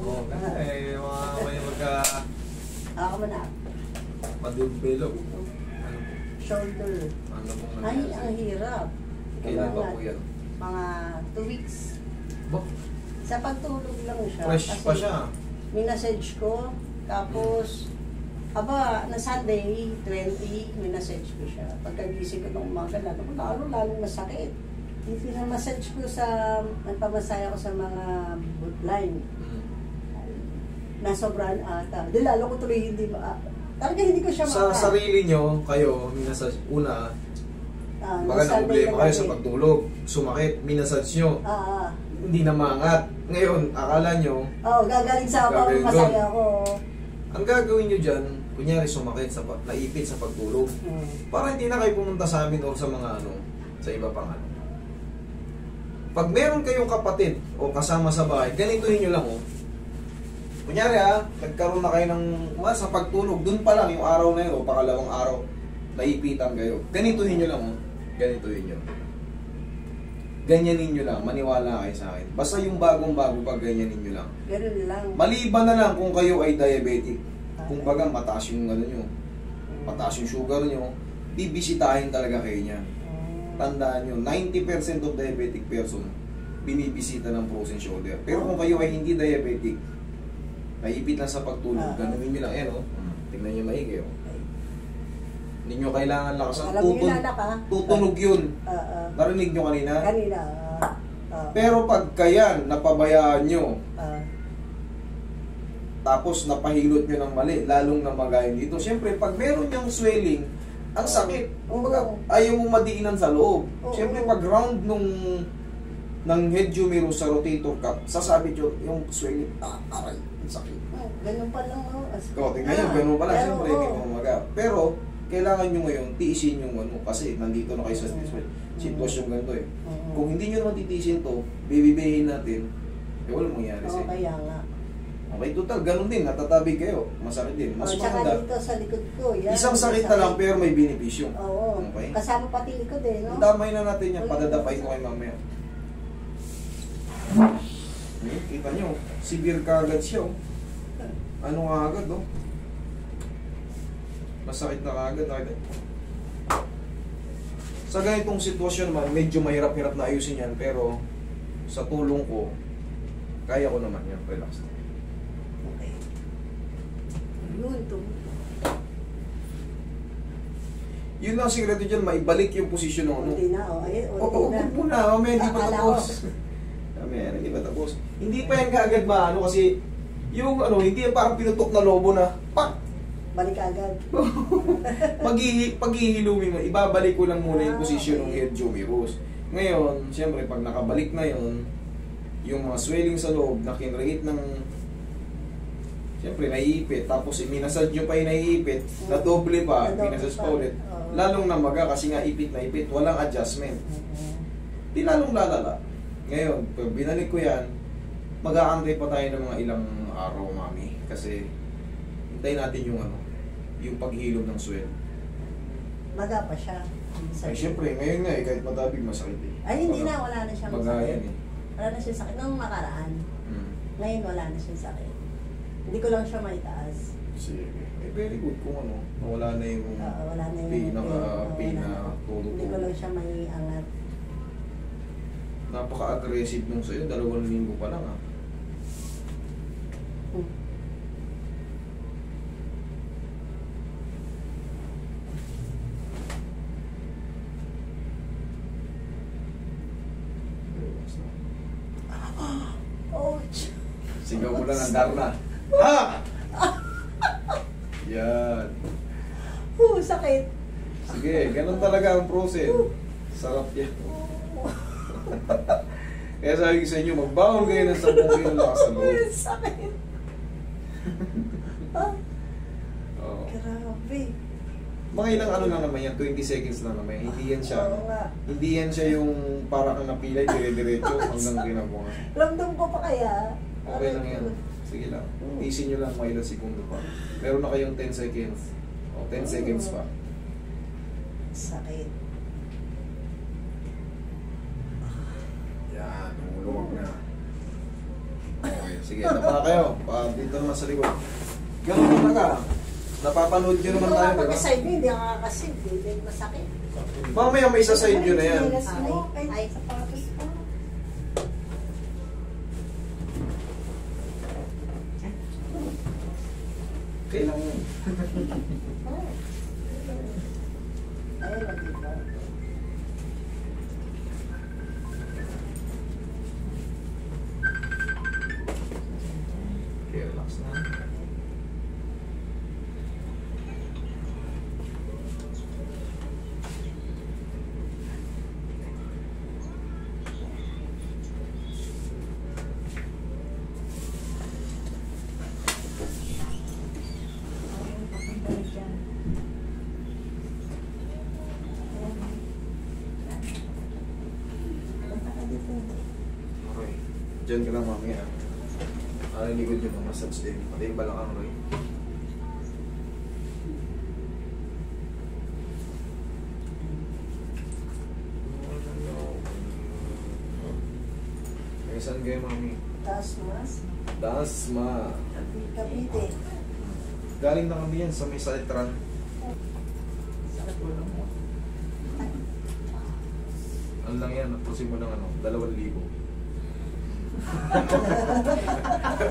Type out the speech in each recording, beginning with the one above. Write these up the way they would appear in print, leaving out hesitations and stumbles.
Oo, eh, may magka... Ako mo na. Madulbelo. Ano po? Shoulder. Ano pong Ay, nangyari ang sa'yo? hirap. Kailan pa po yan? Mga 2 weeks. Bo, Sa pagtulog lang siya. fresh Kasi pa siya. minessage ko. Tapos, na Sunday, 20, minessage ko siya. Pagkagising ko ng umaga, lalong masakit. Yung pinamassage ko nagpamasaya ko sa mga line. Nasobrahan ata. Di lalo ko tuloy hindi talaga hindi ko siya Sa sarili nyo, kayo, minasage, una, baka na problema kayo sa pagtulog, sumakit, minasage nyo, hindi na maangat. Ngayon, akala nyo, gagaling sa masaya ko. Ang gagawin nyo dyan, kunyari sumakit, naipit sa pagtulog, para hindi na kayo pumunta sa amin o sa mga sa iba pang Pag meron kayong kapatid o kasama sa bahay, ganituhin nyo lang Kunyari nagkaroon na kayo ng sa pagtulog, dun pa lang yung araw na yun o pangalawang araw, naipitan kayo. Ganituhin nyo lang ganituhin nyo. Ganyanin nyo lang, maniwala kayo sa akin. Basta yung bagong-bago pag ganyanin nyo lang. Ganun lang. Maliban na lang kung kayo ay diabetic. Kung baga mataas yung nyo, mataas yung sugar nyo, bibisitahin talaga kayo niyan. Tandaan nyo, 90% of diabetic person binibisita ng frozen shoulder. Pero kung kayo ay hindi diabetic, naipit lang sa pagtulog, ganunin nyo lang, tingnan nyo maigi. Hindi nyo kailangan lakasan, tutunog yun. Narinig nyo kanina? Kanina. Pero pag kayan, napabayaan nyo, tapos napahilot nyo ng mali, lalong namagayin dito. Siyempre, pag meron yung swelling, ang sakit. Kumbaga, ayaw mong madiinan sa loob. Siyempre, pag round ng head humerus sa rotator cuff, sasabit yung swelling, aray, ang sakit. Ganun pa lang. Tingnan nyo, ganun pa lang. Siyempre, hindi mo umaga. Pero, kailangan nyo ngayon, tiisin yung kasi nandito na kayo sa sitwasyon ganito Kung hindi nyo naman titiisin to, bibibihin natin, walang mangyari sa'yo. Kaya nga. Okay, total, ganun din, natatabig kayo, masakit din. Mas maganda. Dito sa likod ko, Isang sakit na lang pero may benepisyo. Oo. Okay? Kasama pati likod no? Damay na natin yan, padadapay ko kay mamaya. Kita nyo, severe kagad siya. Ano nga agad, masakit na kagad. Sa ganitong sitwasyon naman, medyo mahirap-hirap na ayusin yan, pero sa tulong ko, kaya ko naman yan, relax na. Okay. Yun lang sikreto dyan, maibalik yung posisyon ng Hindi na, huwag muna, mamaya hindi pa tapos. Mamaya, hindi pa tapos. Hindi pa yan kaagad kasi yung hindi yan parang pinutok na lobo na, pak! Balik agad. Paghihiluming mo, ibabalik ko lang muna yung posisyon ng head humerus. Ngayon, siyempre, pag nakabalik na yon, yung mga swelling sa loob, nakinrate ng siyempre, naiipit, tapos minasage nyo pa yung naiipit, na doble pa, minasage pa ulit. Lalong namaga kasi nga ipit na ipit, walang adjustment. Di lalong lalala. Ngayon, pag binalik ko yan, mag-aantay pa tayo ng mga ilang araw, mami. Kasi, hintayin natin yung paghilom ng swell. Maga pa siya. Ay, syempre, ngayon nga kahit matabig, masakit Ay, hindi na, wala na siyang masakit. Wala na siyang sakit. Nung makaraan, ngayon wala na siyang sakit. Hindi ko lang siya maitaas. Sige. Very good kung wala na yung pinaka-tulog. Hindi ko lang siya maiangat. Napaka-aggressive nung sa'yo, 2 linggo pa lang Sigaw mo lang ang Darna. Yan. Sakit. Sige, ganun talaga ang process. Sarap yan. Kaya sabi ko sa inyo, magbaon kayo ng 10 kilo lakas sa loob. Sakit. Grabe. Mga ilang lang naman yan, 20 seconds lang naman. Hindi yan siya yung para kang napilay, dire-diretso hanggang ginagawa. Ramdam ko pa kaya. Okay lang yan. Sige lang. Isin nyo lang mga ilang segundo pa. Meron na kayong 10 seconds. 10 seconds pa. Sakit. Yan, lumag na. Okay, Sige, tapa kayo. Dito naman sa likod. Ganun talaga. Napapanood nyo naman tayo, Pag diba? side view, hindi ako kakasid. Hindi masakit. Mamaya may isa side view na yan. Ay, sapatos pa. Kailan yun? Ayun, nag-iba. Okay, relax na. Okay. Diyan ka lang mamaya. Ang likod nyo ng massage din. Pati yung balakang Roy. Eh, saan kayo, mami? Taas mas. Dasma. Cavite. Galing na kami yan sa may Salitran. Sakit mo lang mo. Ano lang yan, napusin mo ng 2,000.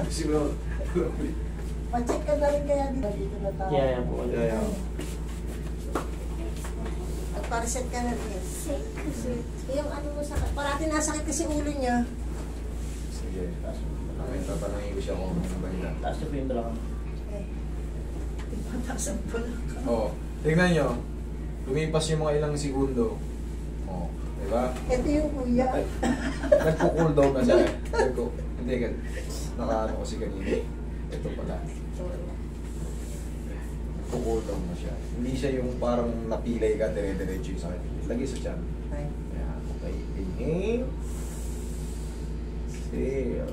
Pusin mo ng 2,000. Pa-check ka na rin kaya dito. Dito na tayo. Yeah, po. Yeah. At pa-reset ka na rin. Yung ano mo sakit. Parati nasakit kasi ulo niya. Sige. May tatanungin ko siya kung ano ba nila. Taas na po yung balakang. Eh. Ipatasan po lang. Oo. Tingnan nyo. Lumipas yung mga ilang segundo. Oo. Diba? Ito yung kuya. Ay, nagko-cool down na siya eh. Hindi ka. Nakaano ko si kanina. Ito pala. Nagko-cool down na siya. Hindi siya yung parang napilay ka, dire-diretso yung sakit. Lagi sa tiyan. Ayan. Okay. Inhale. Exhale.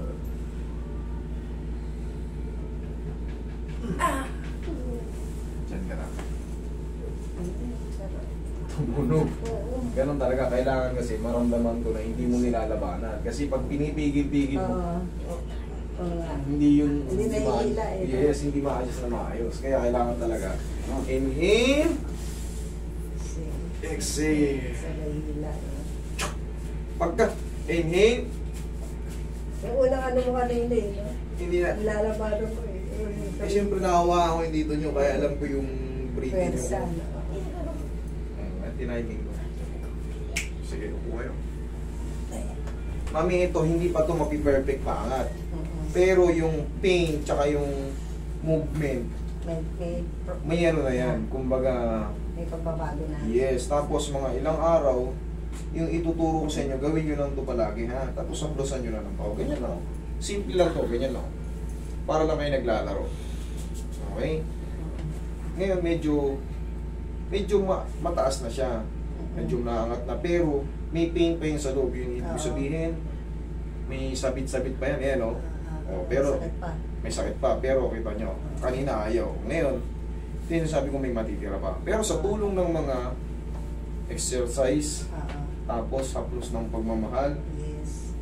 Diyan ka na. Tumunog. Ganon talaga. Kailangan kasi maramdaman ko na hindi mo nilalabanan. Kasi pag pinipigil-pigil mo, hindi yun Hindi nahihila eh. Yes, hindi ma-adjust na maayos. Kaya kailangan talaga inhale, exhale. Sa nahihila. Pagka inhale, Yung unang ano mo kanina eh. No? hindi na. Lalabanan ko eh. Eh, siyempre nakawa ako yung dito nyo, kaya alam ko yung breathing nyo. Pwersa. At tiniming ko. Sige, upo kayo. Mami, ito, hindi pa ito mapi-perfect paangat. Pero yung pain, tsaka yung movement, may ano na yan. Kumbaga, may pagbabago na. yes. Tapos mga ilang araw, yung ituturo ko sa inyo, gawin nyo lang ito palagi, ha? Tapos haplosan nyo na ng pao. Ganyan lang. Simple lang to, ganyan lang. Para lang kayo naglalaro. Okay? Ngayon, medyo mataas na siya. Medyo naangat na. Pero, may pain pa yun sa loob. Yung ibig sabihin, may sabit-sabit pa yan. Ayan, no? Pero, Sakit pa. may sakit pa. Pero, kita nyo, kanina ayaw. Ngayon, ito yung sabi ko may matitira pa. Pero sa tulong ng mga exercise, tapos haplos ng pagmamahal, Yes.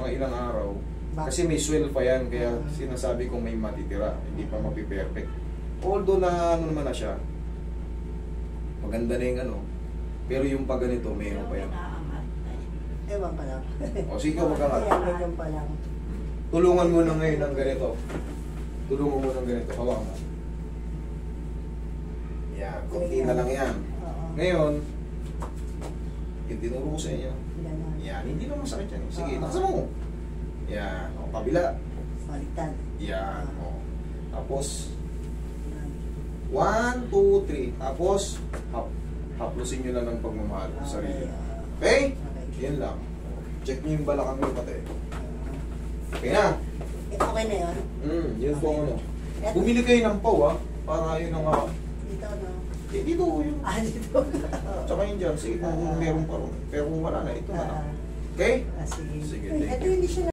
mga ilang araw, kasi may swell pa yan, kaya sinasabi kong may matitira, hindi pa mapiperfect. Although na ano naman na siya, maganda na yung ano, pero yung pag ganito, mayroon pa yan. Ewan pa lang. O sige, magkangat. Ayan pa lang. Tulungan mo na ngayon ng ganito. Tulungan mo ng ganito, hawakan mo. Yan, kunti na lang yan. Oo. Ngayon, yung tinuro ko sa inyo, Ganon. yan, hindi naman masakit yan. Sige, Oo. nakasama mo. Yan, o, kabila. Baliktad. Yan, o. Tapos, 1, 2, 3. Tapos, haplusin nyo lang ng pagmamahal sa sarili. Okay? Yan lang. Check nyo yung balakang nyo pati. Okay na? Okay na yun? Yun po ano. Bumili kayo ng pau, ha? Para yun ang Dito, no? dito yun. Dito. Tsaka yun dyan. Sige, kung meron pa rin. Pero kung wala na, ito na lang. Okay? Sige. Sige, Ito thank you. hindi siya